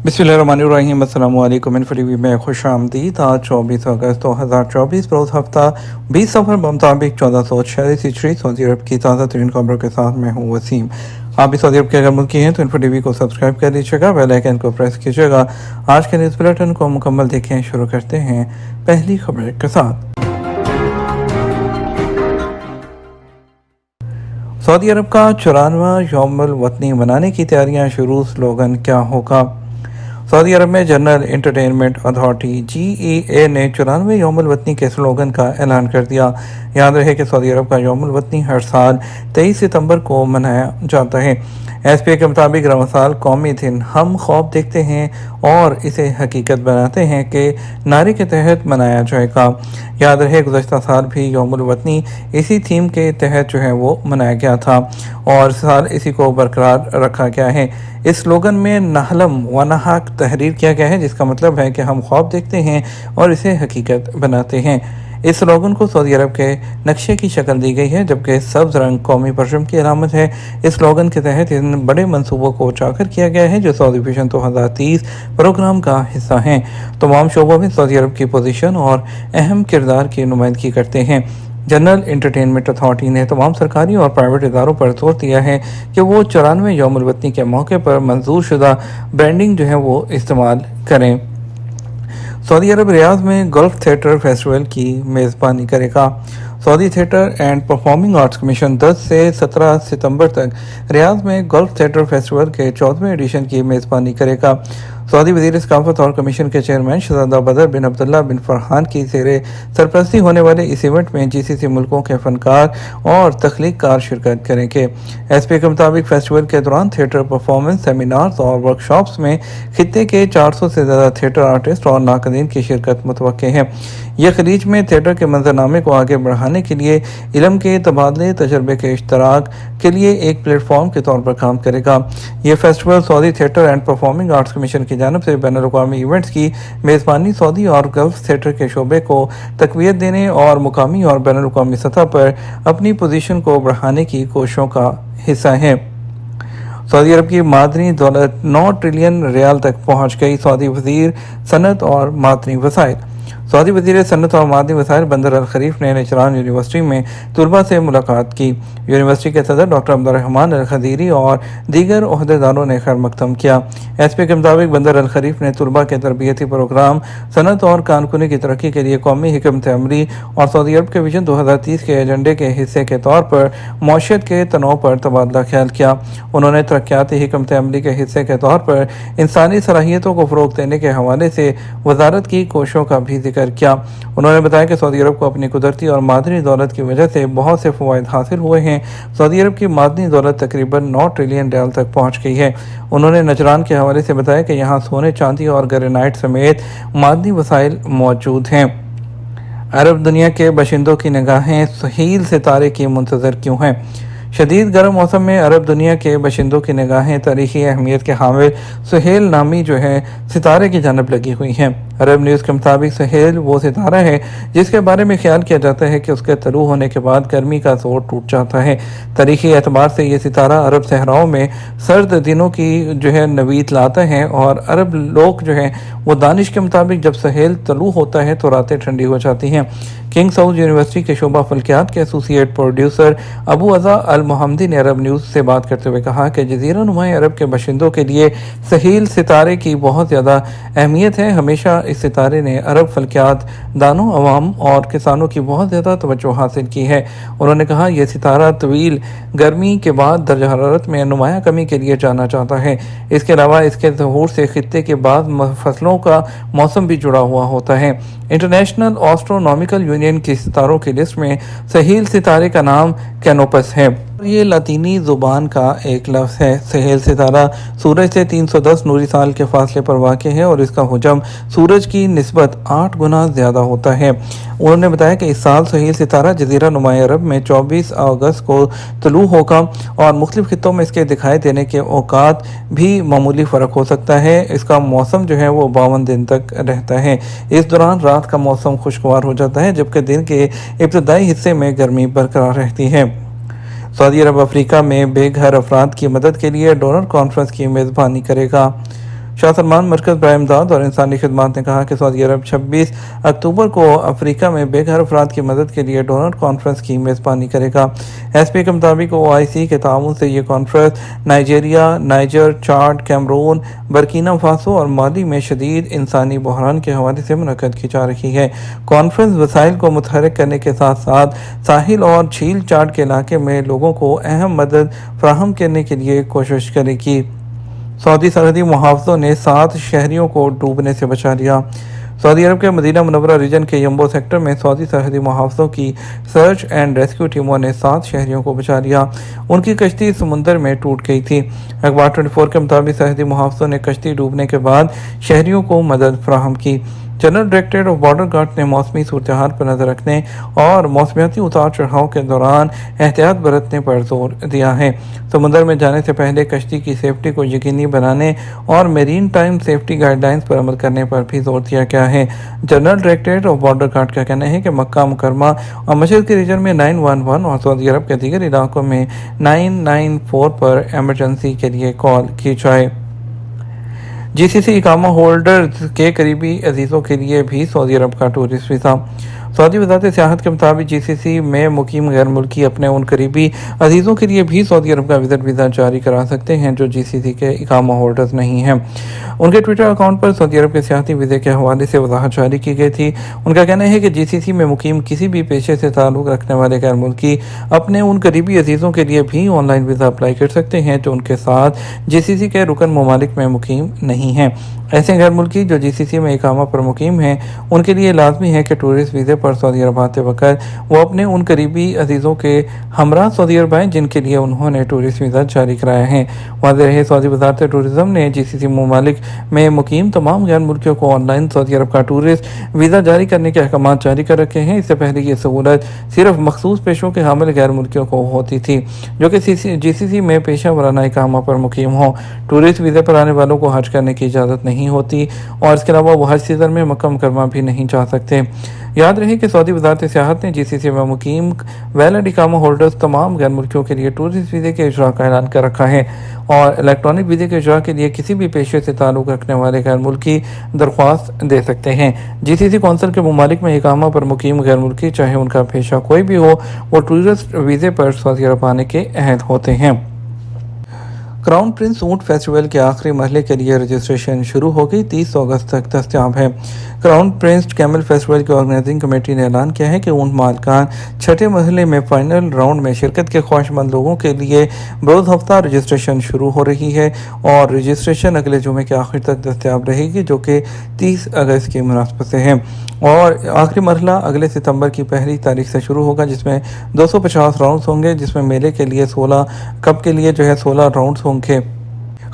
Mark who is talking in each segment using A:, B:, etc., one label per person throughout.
A: बिस्मिल्लाहिर्रहमानिर्रहीम। अस्सलाम वालेकुम। इन्फोटीवी में खुश आमदीद। आज 24 अगस्त 2024 रोज़ हफ्ता 20 सफ़र मुताबिक 1446 हिजरी सऊदी अरब की ताज़ा तरीन खबरों के साथ मैं हूँ वसीम। आप भी सऊदी अरब के अगर मुल्की हैं तो इन्फोटीवी को सब्सक्राइब कर लीजिएगा, बेल आइकन को प्रेस कीजिएगा। आज के न्यूज़ बुलेटिन को मुकम्मल देखें। शुरू करते हैं पहली खबर के साथ। सऊदी अरब का 94वां यौमुल वतनी मनाने की तैयारियां शुरू। स्लोगन क्या होगा? सऊदी अरब में जनरल एंटरटेनमेंट अथॉरिटी GEA ने 94वें यौमुल वतनी के स्लोगन का ऐलान कर दिया। याद रहे कि सऊदी अरब का यौमुल वतनी हर साल 23 सितंबर को मनाया जाता है। SPA के मुताबिक रवां साल कौमी दिन हम ख्वाब देखते हैं और इसे हकीकत बनाते हैं के नारे के तहत मनाया जाएगा। याद रहे गुज़श्ता साल भी यौमुल वतनी इसी थीम के तहत वो मनाया गया था और साल इसी को बरकरार रखा गया है। इस स्लोगन में नहलम व नहाक तहरीर किया गया है, जिसका मतलब है कि हम ख्वाब देखते हैं और इसे हकीकत बनाते हैं। इस स्लोगन को सऊदी अरब के नक्शे की शक्ल दी गई है, जबकि सब्ज़ रंग कौमी परचम की अलामत है। इस स्लोगन के तहत इन बड़े मंसूबों को उजागर किया गया है जो सऊदी विजन 2030 प्रोग्राम का हिस्सा हैं। तमाम शोबों में सऊदी अरब की पोजीशन और अहम किरदार की नुमाइंदगी करते हैं। जनरल एंटरटेनमेंट अथॉरिटी ने तमाम सरकारी और प्राइवेट इदारों पर जोर दिया है कि वो 94वें यौमुल वतनी के मौके पर मंजूर शुदा ब्रांडिंग वो इस्तेमाल करें। सऊदी अरब रियाद में गल्फ थिएटर फेस्टिवल की मेज़बानी करेगा। Saudi theatre and performing arts commission 10 से 17 सितंबर तक रियाद में गल्फ थिएटर फेस्टिवल के 14वें एडिशन की मेज़बानी करेगा। सऊदी वज़ीर सकाफ़त और कमीशन के चेयरमैन शहज़ादा बदर बिन अब्दुल्ला बिन फरहान की ज़ेरे सरपरस्ती होने वाले इस इवेंट में GCC मुल्कों के फ़नकार और तख्लीक़कार शिरकत करेंगे। SPA के मुताबिक फेस्टिवल के दौरान थिएटर परफॉर्मेंस, सेमिनार्स और वर्कशॉप्स में खित्ते के 400 से ज़्यादा थिएटर आर्टिस्ट और नाक़दीन की शिरकत मुतवक्के है। यह खलीज में थिएटर के मंजरनामे को आगे बढ़ाने के लिए इल्म के तबादले, तजर्बे के इश्तराक के लिए एक प्लेटफॉर्म के तौर पर काम करेगा। यह festival Saudi theatre and performing arts commission की जानिब से बैनुल-अक़वामी इवेंट्स की मेज़बानी सऊदी और गल्फ थिएटर के शोबे को तक़वियत देने और मुकामी और बैनुल-अक़वामी सतह पर अपनी पोजीशन को बढ़ाने की कोशिशों का हिस्सा है। सऊदी अरब की मादनी दौलत 9 ट्रिलियन रियाल तक पहुँच गई। सऊदी वज़ीर सनत और मादनी वसाइल। सऊदी वज़ीर सनत और मादनी वसाइल बंदर अल खलीफ ने नजरान यूनिवर्सिटी में तलबा से मुलाकात की। यूनिवर्सिटी के सदर डॉक्टर अब्दुर्रहमान अल खदीरी और दीगर ओहदेदारों ने खैर मकदम किया। SPA के मुताबिक बंदर अल खलीफ ने तलबा के तरबियती प्रोग्राम, सनत और कारकुनी की तरक्की के लिए कौमी हिकमत अमली और सऊदी अरब के विजन 2030 के एजेंडे के हिस्से के तौर पर मौशियत के तनों पर तबादला ख्याल किया। उन्होंने तरक्याती हिकमत अमली के हिस्से के तौर पर इंसानी सलाहियतों को फ़रोग़ देने के हवाले से वजारत की कोशिशों का भी जिक्र किया। उन्होंने बताया कि सऊदी अरब को अपनी कुदरती और मादनी दौलत की वजह से बहुत से फ़वाइद हासिल हुए हैं। सऊदी अरब की मादनी दौलत तकरीबन 9 ट्रिलियन रियाल तक पहुँच गई है। उन्होंने नजरान के हवाले से बताया कि यहाँ सोने, चांदी और ग्रेनाइट समेत मादनी वसाइल मौजूद हैं। अरब दुनिया के बाशिंदों की निगाहें सुहेल सितारे की मुंतज़र क्यों हैं? शदीद गर्म मौसम में अरब दुनिया के बाशिंदों की निगाहें तारीख़ी अहमियत के हामिल सुहेल नामी सितारे की जानब लगी हुई हैं। अरब न्यूज़ के मुताबिक सुहेल वो सितारा है जिसके बारे में ख्याल किया जाता है कि उसके तलू होने के बाद गर्मी का जोर टूट जाता है। तारीख़ी एतबार से ये सितारा अरब सहराओं में सर्द दिनों की नवीद लाता है और अरब लोग वो दानिश के मुताबिक जब सुहेल तलू होता है तो रातें ठंडी हो जाती हैं। किंग साउद यूनिवर्सिटी के शोबा फल्कियात के एसोसिएट प्रोड्यूसर अबू अज़ा अल मोहम्मदी ने अरब न्यूज़ से बात करते हुए कहा कि जज़ीरा नुमा अरब के बाशिंदों के लिए सुहेल सितारे की बहुत ज़्यादा अहमियत है। हमेशा इस सितारे ने अरब फल्कियात दानों, अवाम और किसानों की बहुत ज़्यादा तवज्जो हासिल की है। उन्होंने कहा यह सितारा तवील गर्मी के बाद दर्जा हरारत में नुमाया कमी के लिए जाना जाता है। इसके अलावा इसके ज़हूर से खित्ते के बाद फसलों का मौसम भी जुड़ा हुआ होता है। इंटरनेशनल एस्ट्रोनॉमिकल यूनियन की सितारों की लिस्ट में सुहेल सितारे का नाम कैनोपस है। ये लातीनी ज़ुबान का एक लफ्ज़ है। सुहेल सितारा सूरज से 310 नूरी साल के फासले पर वाक़ है और इसका हुजम सूरज की निस्बत 8 गुना ज़्यादा होता है। उन्होंने बताया कि इस साल सुहेल सितारा जज़ीरा नुमा अरब में 24 अगस्त को तलू होगा और मुख्तलिफ खित्तों में इसके दिखाई देने के औकात भी मामूली फ़र्क हो सकता है। इसका मौसम वो 52 दिन तक रहता है। इस दौरान रात का मौसम खुशगवार हो जाता है जबकि दिन के इब्तदाई हिस्से में गर्मी बरकरार रहती है। सऊदी अरब अफ्रीका में बेघर अफराद की मदद के लिए डोनर कॉन्फ्रेंस की मेज़बानी करेगा। शाह सलमान मरकज़ बराए इमदाद और इंसानी खिदमात ने कहा कि सऊदी अरब 26 अक्टूबर को अफ्रीका में बेघर अफराद की मदद के लिए डोनर कॉन्फ्रेंस की मेज़बानी करेगा। एसपी के मुताबिक OIC के ताउन से ये कॉन्फ्रेंस नाइजीरिया, नाइजर, चाड, कैमरून, बर्किना फासो और माली में शदीद इंसानी बहरान के हवाले से मुनक्कद की जा रही है। कॉन्फ्रेंस वसाइल को मुतहरिक करने के साथ साथ साहिल और झील चाड के इलाके में लोगों को अहम मदद फराहम करने के लिए कोशिश करेगी। सऊदी सरहदी मुहाफ़िज़ों ने 7 शहरियों को डूबने से बचा लिया। सऊदी अरब के मदीना मुनव्वरा रीजन के यम्बो सेक्टर में सऊदी सरहदी मुहाफ़िज़ों की सर्च एंड रेस्क्यू टीमों ने 7 शहरियों को बचा लिया। उनकी कश्ती समुंदर में टूट गई थी। अखबार 24 के मुताबिक सरहदी मुहाफ़िज़ों ने कश्ती डूबने के बाद शहरियों को मदद फराहम की। General directorate of border guard ने मौसमी सूरत हाल पर नज़र रखने और मौसमियाती उतार चढ़ाव के दौरान एहतियात बरतने पर जोर दिया है। समुद्र में जाने से पहले कश्ती की सेफ्टी को यकीनी बनाने और मेरीन टाइम सेफ्टी गाइडलाइंस पर अमल करने पर भी जोर दिया गया है। General directorate of border guard का कहना है कि मक्का मुकरमा और मशरिक़ के रीजन में 911 और सऊदी अरब के दीगर इलाकों में 994 पर एमरजेंसी के लिए कॉल की जाए। GCC इकामा होल्डर्स के करीबी अजीज़ों के लिए भी सऊदी अरब का टूरिस्ट वीज़ा। सऊदी वज़ारत सियाहत के मुताबिक GCC में मुकीम गैर मुल्की अपने उन करीबी अजीज़ों के लिए भी सऊदी अरब का विज़िट वीज़ा जारी करा सकते हैं जो GCC के इकामा होल्डर्स नहीं हैं। उनके ट्विटर अकाउंट पर सऊदी अरब के सियाहती वीज़े के हवाले से वजाहत जारी की गई थी। उनका कहना है कि GCC में मुकीम किसी भी पेशे से ताल्लुक़ रखने वाले गैर मुल्की अपने उन करीबी अजीज़ों के लिए भी ऑनलाइन वीज़ा अप्लाई कर सकते हैं जो उनके साथ GCC के रुकन ममालिक में मुकीम नहीं हैं। ऐसे गैर मुल्की जो GCC में इकामा पर मुकीम हैं उनके लिए लाजमी है कि टूरिस्ट वीज़े पर सऊदी अरब आते वक्त वो अपने उन करीबी अजीज़ों के हमरा सऊदी अरब आएँ जिनके लिए उन्होंने टूरिस्ट वीज़ा जारी कराया है। वाज़ेह रहे सऊदी वज़ारत टूरिज़्म ने GCC ममालिक में मुकीम तमाम गैर मुल्कियों को ऑनलाइन सऊदी अरब का टूरिस्ट वीज़ा जारी करने के अहकाम जारी कर रखे हैं। इससे पहले ये सहूलत सिर्फ मखसूस पेशों के हामिल गैर मुल्कियों को होती थी जो कि GCC में पेशा वराना इकामा पर मुकीम हो। टूरिस्ट वीज़े पर आने वालों को हज करने की इजाज़त नहीं होती और इसके अलावा वो हज सीज़न में मक्का मुकरमा भी नहीं जा सकते। याद रहे कि सऊदी वज़ारत सियाहत ने GCC में मुकीम वैलिड इकामा होल्डर्स तमाम गैर मुल्कियों के लिए टूरिस्ट वीज़े के इजरा का ऐलान कर रखा है और इलेक्ट्रॉनिक वीज़े के इजरा के लिए किसी भी पेशे से ताल्लुक़ रखने वाले गैर मुल्की दरख्वास्त दे सकते हैं। GCC कौंसिल के ममालिक में इकामा पर मुकीम गैर मुल्की चाहे उनका पेशा कोई भी हो वो टूरिस्ट वीज़े पर सऊदी अरब आने के अहल होते हैं। क्राउन प्रिंस ऊंट फेस्टिवल के आखिरी मरहले के लिए रजिस्ट्रेशन शुरू हो गई। 30 अगस्त तक दस्तयाब है। क्राउन प्रिंस कैमल फेस्टिवल की ऑर्गेनाइजिंग कमेटी ने ऐलान किया है कि ऊंट मालकान छठे मरहले में फाइनल राउंड में शिरकत के ख्वाहिशमंद लोगों के लिए बरोज़ हफ्ता रजिस्ट्रेशन शुरू हो रही है और रजिस्ट्रेशन अगले जुमे के आखिर तक दस्तयाब रहेगी जो कि 30 अगस्त की मुनासबत से है और आखिरी मरहला अगले सितंबर की पहली तारीख से शुरू होगा जिसमें 250 राउंड्स होंगे जिसमें मेले के लिए 16 कप के लिए 16 राउंड्स होंगे।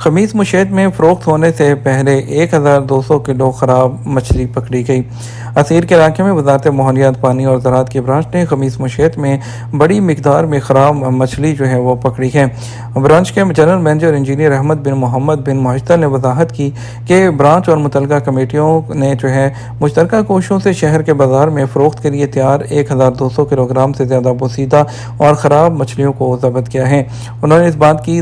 A: खमीस मुशैत में फ़रोख्त होने से पहले 1200 किलो ख़राब मछली पकड़ी गई। असीर के इलाके में वज़ारत माहौलियात, पानी और ज़राअत की ब्रांच ने खमीस मुशैत में बड़ी मिकदार में ख़राब मछली वो पकड़ी है। ब्रांच के जनरल मैनेजर इंजीनियर अहमद बिन मोहम्मद बिन मुश्तल ने वजाहत की कि ब्रांच और मुतलका कमेटियों ने मुश्तरका कोशिशों से शहर के बाज़ार में फ़रोख्त के लिए तैयार 1200 किलोग्राम से ज़्यादा बोसीदा और ख़राब मछलियों को ज़ब्त किया है। उन्होंने इस बात की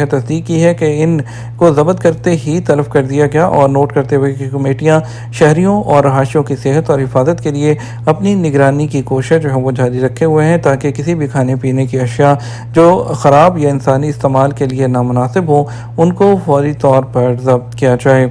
A: तस्दीक की है कि इन को ज़ब्त करते ही तलब कर दिया गया और नोट करते हुए कि कमेटियाँ शहरियों और रहायशियों की सेहत और हिफाजत के लिए अपनी निगरानी की कोशिश वो जारी रखे हुए हैं ताकि किसी भी खाने पीने की अशिया जो ख़राब या इंसानी इस्तेमाल के लिए नामुनासिब हो उनको फौरी तौर पर ज़ब्त किया जाए।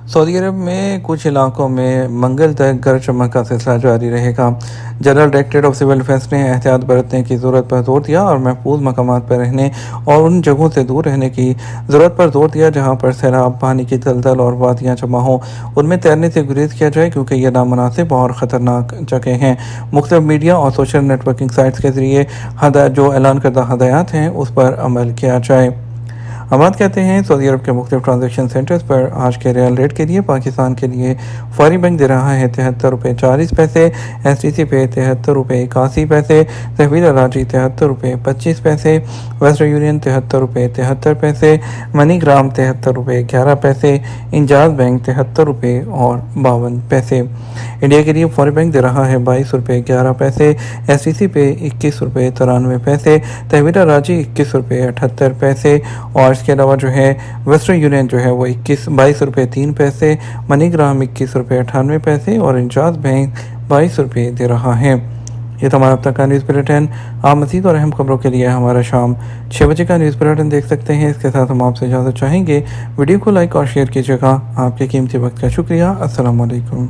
A: सऊदी अरब में कुछ इलाकों में मंगल तक गरज चमक का सिलसिला जारी रहेगा। General directorate of civil defence ने एहतियात बरतने की ज़रूरत पर जोर दिया और महफूज मकामात पर रहने और उन जगहों से दूर रहने की ज़रूरत पर जोर दिया जहां पर सैलाब, पानी की दलदल और वादियाँ जमा हों। उनमें तैरने से गुरेज किया जाए क्योंकि यह नामुनासिब और ख़तरनाक जगह हैं। मुख्तलिफ मीडिया और सोशल नेटवर्किंग साइट्स के ज़रिए जो ऐलान करदा हदायत हैं उस पर अमल किया जाए। अमाद कहते हैं सऊदी अरब के मुख्तलिफ ट्रांजेक्शन सेंटर्स पर आज के रियल रेट के लिए पाकिस्तान के लिए फौरी बैंक दे रहा है 73 रुपये 40 पैसे, STC पे 73 रुपये 81 पैसे, तहवील अराजी 73 रुपये 25 पैसे, वेस्टर्न यूनियन 73 रुपये 73 पैसे, मनी ग्राम 73 रुपये 11 पैसे, इंजाज बैंक 73 रुपये और 52 पैसे। इंडिया के लिए फौरी बैंक दे रहा है 22 रुपये 11 पैसे, STC पे 21 रुपये 93 पैसे, तहवील अराजी 21 रुपये 78 पैसे और کارڈز کے علاوہ جو ہے ویسٹرن یونین جو ہے وہ 22 روپے 3 پیسے، منی گرام 21 روپے 98 پیسے اور انجاز بینک 22 روپے دے رہا ہے۔ یہ تمام اب تک کا نیوز بلیٹن۔ آپ مزید اور اہم خبروں کے لیے ہمارا شام 6 بجے کا نیوز بلیٹن دیکھ سکتے ہیں۔ اس کے ساتھ ہم آپ سے اجازت چاہیں گے، ویڈیو کو لائک اور شیئر کیجیے گا۔ آپ کے قیمتی وقت کا شکریہ۔ السلام علیکم۔